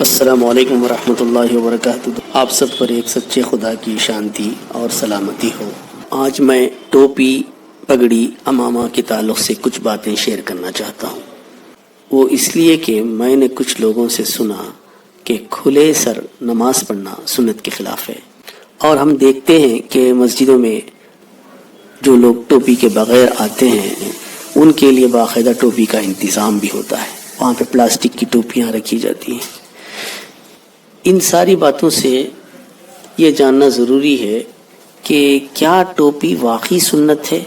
السلام علیکم ورحمۃ اللہ وبرکاتہ۔ آپ سب پر ایک سچے خدا کی شانتی اور سلامتی ہو۔ آج میں ٹوپی، پگڑی، امامہ کے تعلق سے کچھ باتیں شیئر کرنا چاہتا ہوں۔ وہ اس لیے کہ میں نے کچھ لوگوں سے سنا کہ کھلے سر نماز پڑھنا سنت کے خلاف ہے، اور ہم دیکھتے ہیں کہ مسجدوں میں جو لوگ ٹوپی کے بغیر آتے ہیں ان کے لیے باقاعدہ ٹوپی کا انتظام بھی ہوتا ہے، وہاں پہ پلاسٹک کی ٹوپیاں رکھی جاتی ہیں۔ ان ساری باتوں سے یہ جاننا ضروری ہے کہ کیا ٹوپی واقعی سنت ہے؟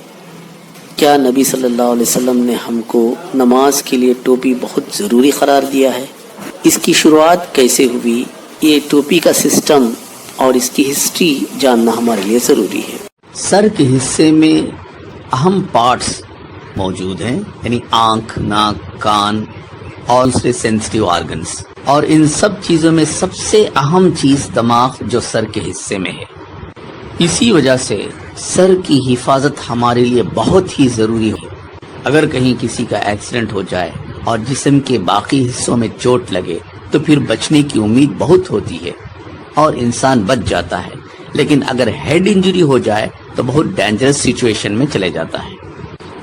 کیا نبی صلی اللہ علیہ وسلم نے ہم کو نماز کے لیے ٹوپی بہت ضروری قرار دیا ہے؟ اس کی شروعات کیسے ہوئی؟ یہ ٹوپی کا سسٹم اور اس کی ہسٹری جاننا ہمارے لیے ضروری ہے۔ سر کے حصے میں اہم پارٹس موجود ہیں، یعنی آنکھ، ناک، کان اور دوسرے سینسٹیو آرگنز، اور ان سب چیزوں میں سب سے اہم چیز دماغ جو سر کے حصے میں ہے۔ اسی وجہ سے سر کی حفاظت ہمارے لیے بہت ہی ضروری ہے۔ اگر کہیں کسی کا ایکسیڈنٹ ہو جائے اور جسم کے باقی حصوں میں چوٹ لگے تو پھر بچنے کی امید بہت ہوتی ہے اور انسان بچ جاتا ہے، لیکن اگر ہیڈ انجری ہو جائے تو بہت ڈینجرس سچویشن میں چلے جاتا ہے۔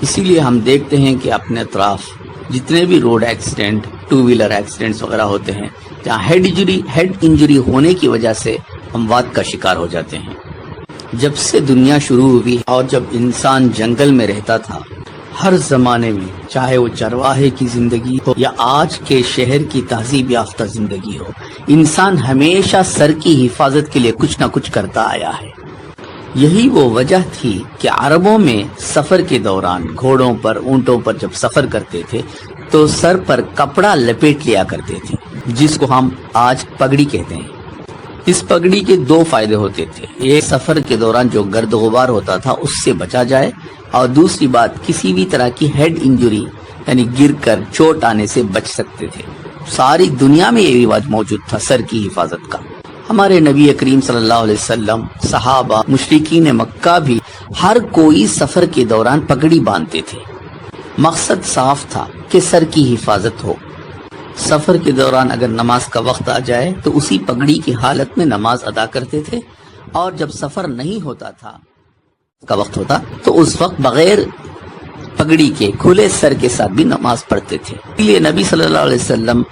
اسی لیے ہم دیکھتے ہیں کہ اپنے اطراف جتنے بھی road accident, two wheeler accidents وغیرہ ہوتے ہیں، جہاں ہیڈ انجری ہونے کی وجہ سے اموات کا شکار ہو جاتے ہیں۔ جب سے دنیا شروع ہوئی اور جب انسان جنگل میں رہتا تھا، ہر زمانے میں، چاہے وہ چرواہے کی زندگی ہو یا آج کے شہر کی تہذیب یافتہ زندگی ہو، انسان ہمیشہ سر کی حفاظت کے لیے کچھ نہ کچھ کرتا آیا ہے۔ یہی وہ وجہ تھی کہ عربوں میں سفر کے دوران گھوڑوں پر، اونٹوں پر جب سفر کرتے تھے تو سر پر کپڑا لپیٹ لیا کرتے تھے، جس کو ہم آج پگڑی کہتے ہیں۔ اس پگڑی کے دو فائدے ہوتے تھے، ایک سفر کے دوران جو گرد غبار ہوتا تھا اس سے بچا جائے، اور دوسری بات کسی بھی طرح کی ہیڈ انجری یعنی گر کر چوٹ آنے سے بچ سکتے تھے۔ ساری دنیا میں یہ رواج موجود تھا سر کی حفاظت کا۔ ہمارے نبی کریم صلی اللہ علیہ وسلم، صحابہ، مشرکین مکہ بھی ہر کوئی سفر کے دوران پگڑی باندھتے تھے۔ مقصد صاف تھا کہ سر کی حفاظت ہو۔ سفر کے دوران اگر نماز کا وقت آ جائے تو اسی پگڑی کی حالت میں نماز ادا کرتے تھے، اور جب سفر نہیں ہوتا تھا کا وقت ہوتا تو اس وقت بغیر پگڑی کے کھلے سر کے ساتھ بھی نماز پڑھتے تھے۔ اس لیے نبی صلی اللہ علیہ وسلم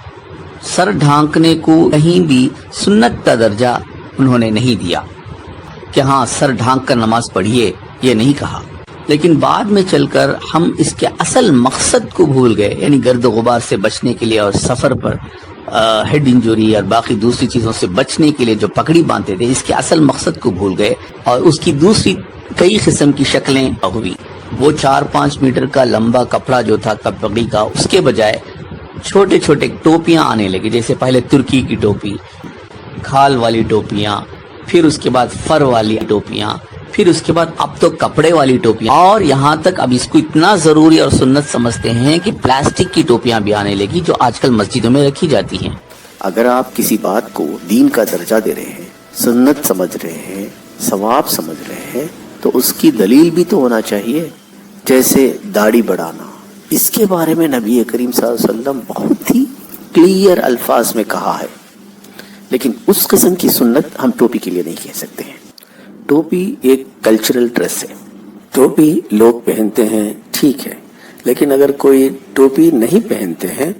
سر ڈھانکنے کو کہیں بھی سنت کا درجہ انہوں نے نہیں دیا کہ ہاں سر ڈھانک کر نماز پڑھیے، یہ نہیں کہا۔ لیکن بعد میں چل کر ہم اس کے اصل مقصد کو بھول گئے، یعنی گرد و غبار سے بچنے کے لیے اور سفر پر ہیڈ انجری اور باقی دوسری چیزوں سے بچنے کے لیے جو پگڑی باندھتے تھے، اس کے اصل مقصد کو بھول گئے، اور اس کی دوسری کئی قسم کی شکلیں ہوئی۔ وہ 4-5 میٹر کا لمبا کپڑا جو تھا پگڑی کا، اس کے بجائے چھوٹے چھوٹے ٹوپیاں آنے لگے، جیسے پہلے ترکی کی ٹوپی، کھال والی ٹوپیاں، پھر اس کے بعد فر والی ٹوپیاں، پھر اس کے بعد اب تو کپڑے والی ٹوپیاں، اور یہاں تک اب اس کو اتنا ضروری اور سنت سمجھتے ہیں کہ پلاسٹک کی ٹوپیاں بھی آنے لگی جو آج کل مسجدوں میں رکھی جاتی ہیں۔ اگر آپ کسی بات کو دین کا درجہ دے رہے ہیں، سنت سمجھ رہے ہیں، ثواب سمجھ رہے ہیں، تو اس کی دلیل بھی تو ہونا چاہیے۔ جیسے داڑھی بڑھانا، اس کے بارے میں نبی کریم صلی اللہ علیہ وسلم بہت ہی کلیئر الفاظ میں کہا ہے، لیکن اس قسم کی سنت ہم ٹوپی کے لیے نہیں کہہ سکتے ہیں۔ ٹوپی ایک کلچرل ڈریس ہے، ٹوپی لوگ پہنتے ہیں، ٹھیک ہے، لیکن اگر کوئی ٹوپی نہیں پہنتے ہیں،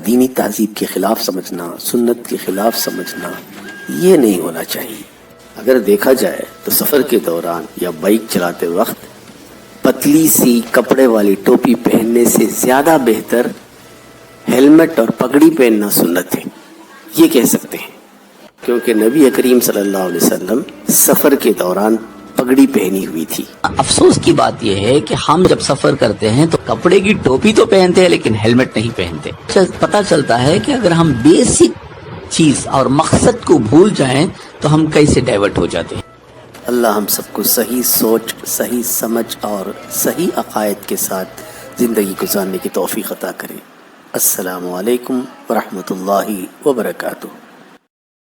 دینی تہذیب کے خلاف سمجھنا، سنت کے خلاف سمجھنا، یہ نہیں ہونا چاہیے۔ اگر دیکھا جائے تو سفر کے دوران یا بائک چلاتے وقت پتلی سی کپڑے والی ٹوپی پہننے سے زیادہ بہتر ہیلمٹ اور پگڑی پہننا سنت ہے، یہ کہہ سکتے ہیں، کیونکہ نبی کریم صلی اللہ علیہ وسلم سفر کے دوران پگڑی پہنی ہوئی تھی۔ افسوس کی بات یہ ہے کہ ہم جب سفر کرتے ہیں تو کپڑے کی ٹوپی تو پہنتے ہیں لیکن ہیلمٹ نہیں پہنتے۔ پتہ چلتا ہے کہ اگر ہم بیسک چیز اور مقصد کو بھول جائیں تو ہم کیسے ڈائیورٹ ہو جاتے ہیں۔ اللہ ہم سب کو صحیح سوچ، صحیح سمجھ اور صحیح عقائد کے ساتھ زندگی گزارنے کی توفیق عطا کرے۔ السلام علیکم ورحمۃ اللہ وبرکاتہ۔